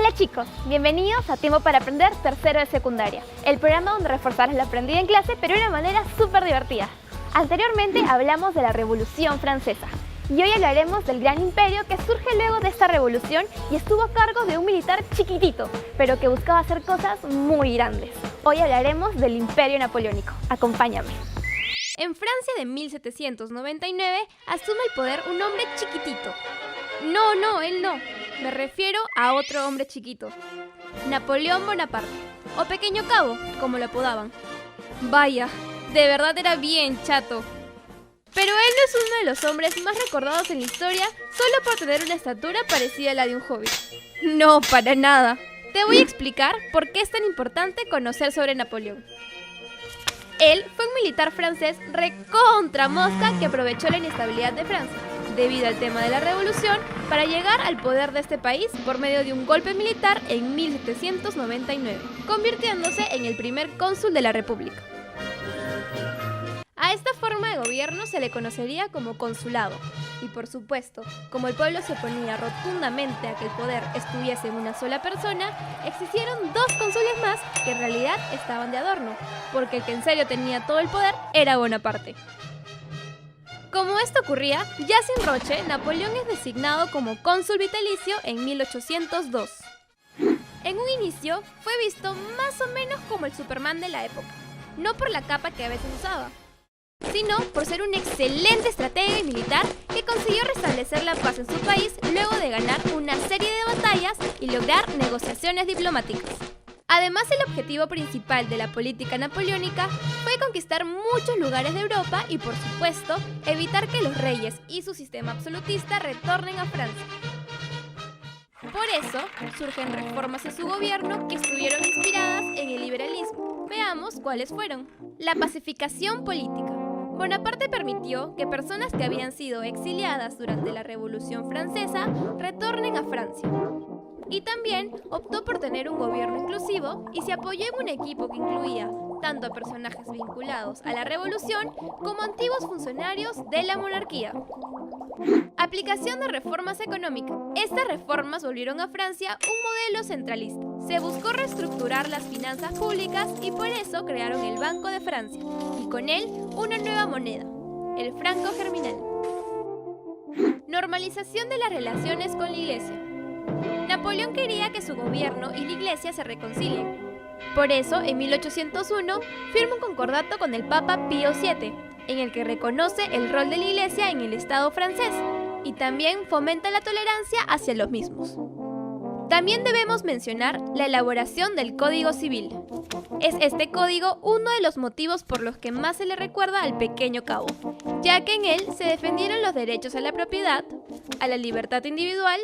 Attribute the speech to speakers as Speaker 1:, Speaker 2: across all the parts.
Speaker 1: Hola chicos, bienvenidos a Tiempo para Aprender tercero de secundaria, el programa donde reforzarás lo aprendido en clase pero de una manera súper divertida. Anteriormente hablamos de la Revolución Francesa y hoy hablaremos del gran imperio que surge luego de esta revolución y estuvo a cargo de un militar chiquitito, pero que buscaba hacer cosas muy grandes. Hoy hablaremos del Imperio Napoleónico. Acompáñame. En Francia de 1799 asume el poder un hombre chiquitito. No, él no. Me refiero a otro hombre chiquito. Napoleón Bonaparte, o Pequeño Cabo, como lo apodaban. Vaya, de verdad era bien chato. Pero él no es uno de los hombres más recordados en la historia solo por tener una estatura parecida a la de un hobbit. No, para nada. Te voy a explicar por qué es tan importante conocer sobre Napoleón. Él fue un militar francés recontra mosca que aprovechó la inestabilidad de Francia, debido al tema de la revolución, para llegar al poder de este país por medio de un golpe militar en 1799, convirtiéndose en el primer cónsul de la República. A esta forma de gobierno se le conocería como consulado, y por supuesto, como el pueblo se oponía rotundamente a que el poder estuviese en una sola persona, existieron dos cónsules más que en realidad estaban de adorno, porque el que en serio tenía todo el poder era Bonaparte. Como esto ocurría, ya sin Roche, Napoleón es designado como cónsul vitalicio en 1802. En un inicio, fue visto más o menos como el Superman de la época, no por la capa que a veces usaba, sino por ser un excelente estratega y militar que consiguió restablecer la paz en su país luego de ganar una serie de batallas y lograr negociaciones diplomáticas. Además, el objetivo principal de la política napoleónica fue conquistar muchos lugares de Europa y, por supuesto, evitar que los reyes y su sistema absolutista retornen a Francia. Por eso, surgen reformas en su gobierno que estuvieron inspiradas en el liberalismo. Veamos cuáles fueron. La pacificación política. Bonaparte permitió que personas que habían sido exiliadas durante la Revolución Francesa retornen a Francia. Y también optó por tener un gobierno inclusivo y se apoyó en un equipo que incluía tanto a personajes vinculados a la revolución como antiguos funcionarios de la monarquía. Aplicación de reformas económicas. Estas reformas volvieron a Francia un modelo centralista. Se buscó reestructurar las finanzas públicas y por eso crearon el Banco de Francia y con él una nueva moneda, el franco germinal. Normalización de las relaciones con la Iglesia. Napoleón quería que su gobierno y la Iglesia se reconcilien. Por eso, en 1801, firma un concordato con el Papa Pío VII, en el que reconoce el rol de la Iglesia en el Estado francés y también fomenta la tolerancia hacia los mismos. También debemos mencionar la elaboración del Código Civil. Es este código uno de los motivos por los que más se le recuerda al Pequeño Cabo, ya que en él se defendieron los derechos a la propiedad, a la libertad individual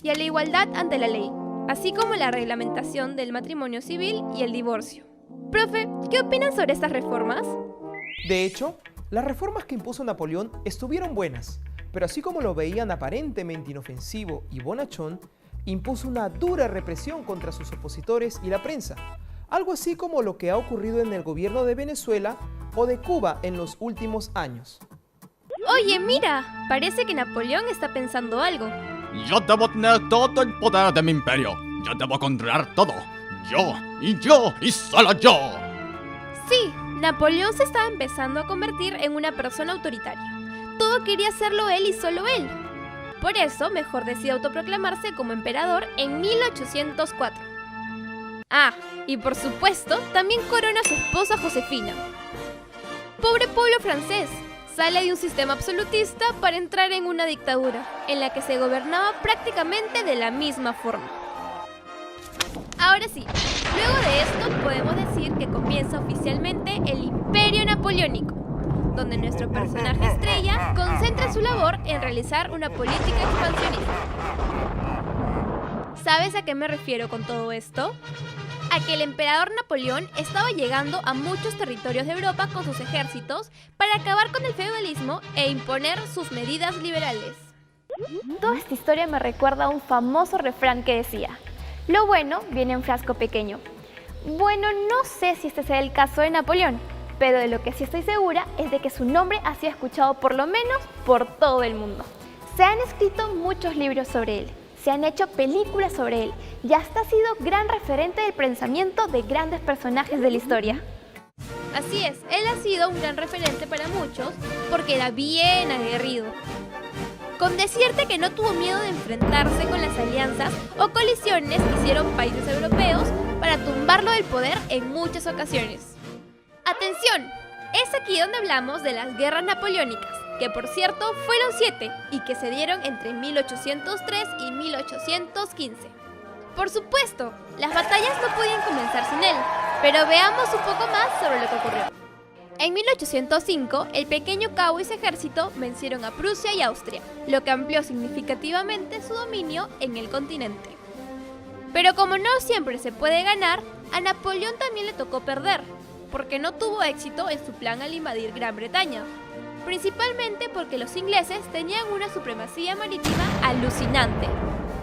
Speaker 1: y a la igualdad ante la ley, así como la reglamentación del matrimonio civil y el divorcio. Profe, ¿qué opinan sobre estas reformas?
Speaker 2: De hecho, las reformas que impuso Napoleón estuvieron buenas, pero así como lo veían aparentemente inofensivo y bonachón, impuso una dura represión contra sus opositores y la prensa, algo así como lo que ha ocurrido en el gobierno de Venezuela o de Cuba en los últimos años.
Speaker 1: Oye, mira, parece que Napoleón está pensando algo.
Speaker 3: Yo debo tener todo el poder de mi imperio. Yo debo controlar todo. Yo y solo yo.
Speaker 1: Sí, Napoleón se estaba empezando a convertir en una persona autoritaria. Todo quería hacerlo él y solo él. Por eso, mejor decide autoproclamarse como emperador en 1804. Ah, y por supuesto, también corona a su esposa Josefina. Pobre pueblo francés. Sale de un sistema absolutista para entrar en una dictadura, en la que se gobernaba prácticamente de la misma forma. Ahora sí, luego de esto podemos decir que comienza oficialmente el Imperio Napoleónico, donde nuestro personaje estrella concentra su labor en realizar una política expansionista. ¿Sabes a qué me refiero con todo esto? A que el emperador Napoleón estaba llegando a muchos territorios de Europa con sus ejércitos para acabar con el feudalismo e imponer sus medidas liberales. Toda esta historia me recuerda a un famoso refrán que decía: lo bueno viene en frasco pequeño. Bueno, no sé si este sea el caso de Napoleón, pero de lo que sí estoy segura es de que su nombre ha sido escuchado por lo menos por todo el mundo. Se han escrito muchos libros sobre él, se han hecho películas sobre él y hasta ha sido gran referente del pensamiento de grandes personajes de la historia. Así es, él ha sido un gran referente para muchos porque era bien aguerrido. Con decirte que no tuvo miedo de enfrentarse con las alianzas o colisiones que hicieron países europeos para tumbarlo del poder en muchas ocasiones. ¡Atención! Es aquí donde hablamos de las guerras napoleónicas, que por cierto fueron 7 y que se dieron entre 1803 y 1815. Por supuesto, las batallas no podían comenzar sin él, pero veamos un poco más sobre lo que ocurrió. En 1805, el pequeño cabo y su ejército vencieron a Prusia y Austria, lo que amplió significativamente su dominio en el continente. Pero como no siempre se puede ganar, a Napoleón también le tocó perder, porque no tuvo éxito en su plan al invadir Gran Bretaña, principalmente porque los ingleses tenían una supremacía marítima alucinante.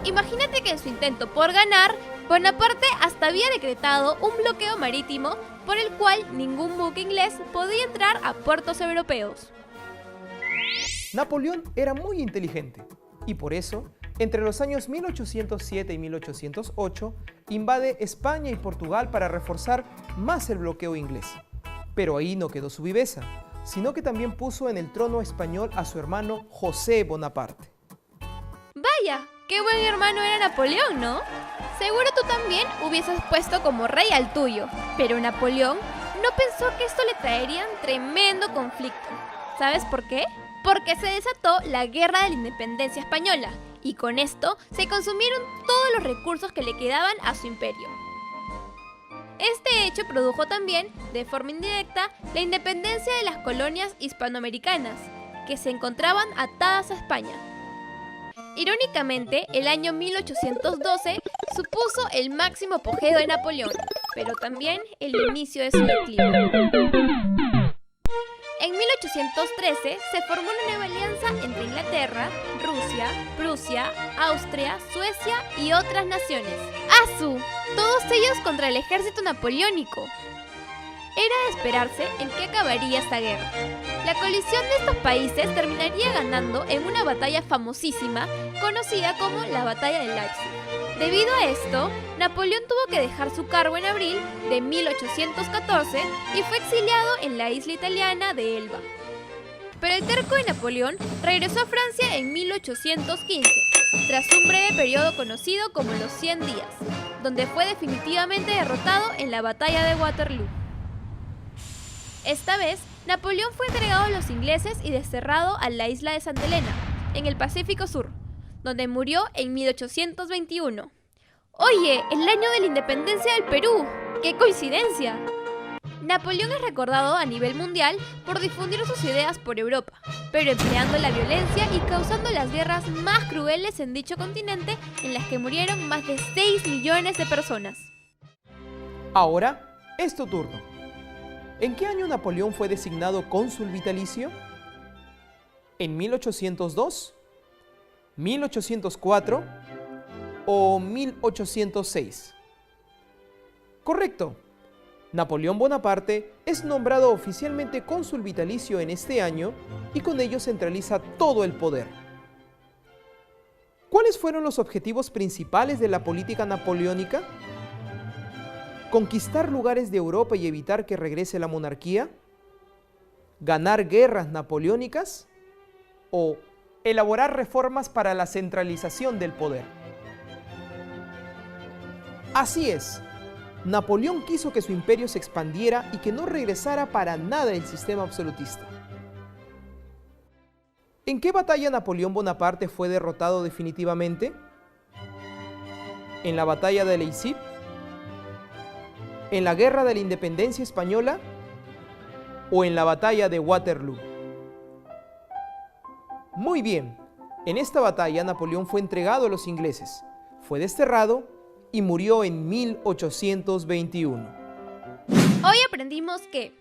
Speaker 1: Imagínate que en su intento por ganar, Bonaparte hasta había decretado un bloqueo marítimo por el cual ningún buque inglés podía entrar a puertos europeos.
Speaker 2: Napoleón era muy inteligente y por eso, entre los años 1807 y 1808, invade España y Portugal para reforzar más el bloqueo inglés. Pero ahí no quedó su viveza, sino que también puso en el trono español a su hermano José Bonaparte.
Speaker 1: ¡Vaya! ¡Qué buen hermano era Napoleón!, ¿no? Seguro tú también hubieses puesto como rey al tuyo, pero Napoleón no pensó que esto le traería un tremendo conflicto. ¿Sabes por qué? Porque se desató la Guerra de la Independencia Española, y con esto se consumieron todos los recursos que le quedaban a su imperio. Este hecho produjo también, de forma indirecta, la independencia de las colonias hispanoamericanas, que se encontraban atadas a España. Irónicamente, el año 1812 supuso el máximo apogeo de Napoleón, pero también el inicio de su declive. En 1813 se formó una nueva alianza entre Inglaterra, Rusia, Prusia, Austria, Suecia y otras naciones. ¡Asu! Todos ellos contra el ejército napoleónico. Era de esperarse en qué acabaría esta guerra. La coalición de estos países terminaría ganando en una batalla famosísima conocida como la Batalla de Leipzig. Debido a esto, Napoleón tuvo que dejar su cargo en abril de 1814 y fue exiliado en la isla italiana de Elba. Pero el terco de Napoleón regresó a Francia en 1815, tras un breve periodo conocido como los 100 días, donde fue definitivamente derrotado en la Batalla de Waterloo. Esta vez, Napoleón fue entregado a los ingleses y desterrado a la isla de Santa Elena, en el Pacífico Sur, donde murió en 1821. ¡Oye! ¡El año de la independencia del Perú! ¡Qué coincidencia! Napoleón es recordado a nivel mundial por difundir sus ideas por Europa, pero empleando la violencia y causando las guerras más crueles en dicho continente, en las que murieron más de 6 millones de personas.
Speaker 2: Ahora es tu turno. ¿En qué año Napoleón fue designado cónsul vitalicio? ¿En 1802? ¿1804? ¿O 1806? Correcto. Napoleón Bonaparte es nombrado oficialmente cónsul vitalicio en este año y con ello centraliza todo el poder. ¿Cuáles fueron los objetivos principales de la política napoleónica? ¿Conquistar lugares de Europa y evitar que regrese la monarquía? ¿Ganar guerras napoleónicas? ¿O elaborar reformas para la centralización del poder? Así es, Napoleón quiso que su imperio se expandiera y que no regresara para nada el sistema absolutista. ¿En qué batalla Napoleón Bonaparte fue derrotado definitivamente? ¿En la batalla de Leipzig? ¿En la Guerra de la Independencia Española? ¿O en la batalla de Waterloo? Muy bien, en esta batalla Napoleón fue entregado a los ingleses, fue desterrado y murió en 1821.
Speaker 1: Hoy aprendimos que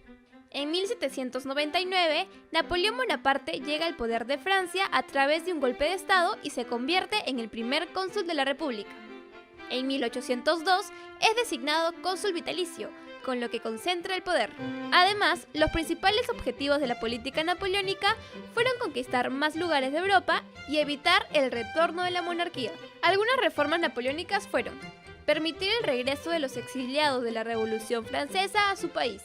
Speaker 1: en 1799 Napoleón Bonaparte llega al poder de Francia a través de un golpe de estado y se convierte en el primer cónsul de la República. En 1802 es designado cónsul vitalicio, con lo que concentra el poder. Además, los principales objetivos de la política napoleónica fueron conquistar más lugares de Europa y evitar el retorno de la monarquía. Algunas reformas napoleónicas fueron permitir el regreso de los exiliados de la Revolución Francesa a su país.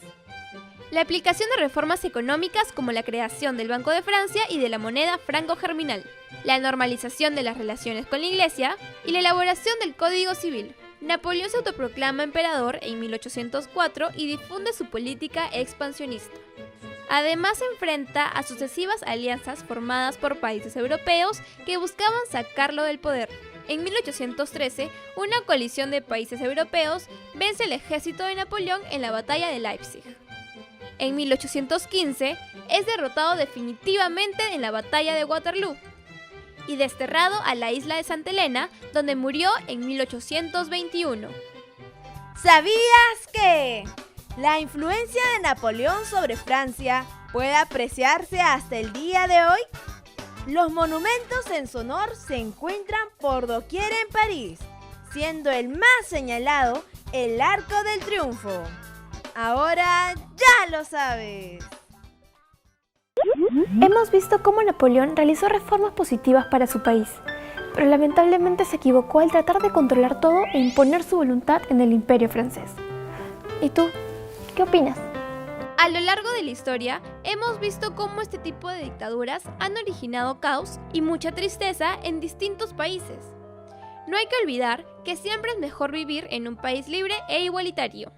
Speaker 1: La aplicación de reformas económicas como la creación del Banco de Francia y de la moneda franco-germinal, la normalización de las relaciones con la Iglesia y la elaboración del Código Civil. Napoleón se autoproclama emperador en 1804 y difunde su política expansionista. Además se enfrenta a sucesivas alianzas formadas por países europeos que buscaban sacarlo del poder. En 1813, una coalición de países europeos vence al ejército de Napoleón en la batalla de Leipzig. En 1815, es derrotado definitivamente en la batalla de Waterloo y desterrado a la isla de Santa Helena, donde murió en 1821.
Speaker 4: ¿Sabías que la influencia de Napoleón sobre Francia puede apreciarse hasta el día de hoy? Los monumentos en su honor se encuentran por doquier en París, siendo el más señalado el Arco del Triunfo. Ahora ya lo sabes.
Speaker 1: Hemos visto cómo Napoleón realizó reformas positivas para su país, pero lamentablemente se equivocó al tratar de controlar todo e imponer su voluntad en el Imperio francés. ¿Y tú? ¿Qué opinas? A lo largo de la historia, hemos visto cómo este tipo de dictaduras han originado caos y mucha tristeza en distintos países. No hay que olvidar que siempre es mejor vivir en un país libre e igualitario.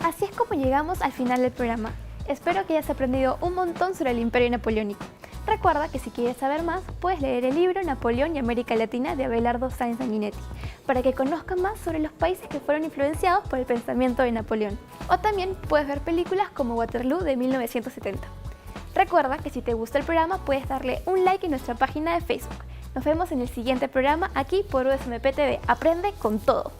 Speaker 1: Así es como llegamos al final del programa. Espero que hayas aprendido un montón sobre el Imperio Napoleónico. Recuerda que si quieres saber más, puedes leer el libro Napoleón y América Latina de Abelardo Sáenz Sanguinetti, para que conozcas más sobre los países que fueron influenciados por el pensamiento de Napoleón. O también puedes ver películas como Waterloo de 1970. Recuerda que si te gusta el programa, puedes darle un like en nuestra página de Facebook. Nos vemos en el siguiente programa aquí por USMP TV. Aprende con todo.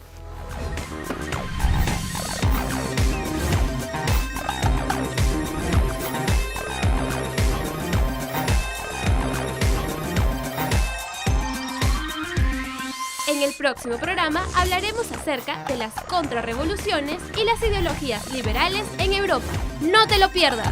Speaker 1: En el próximo programa hablaremos acerca de las contrarrevoluciones y las ideologías liberales en Europa. ¡No te lo pierdas!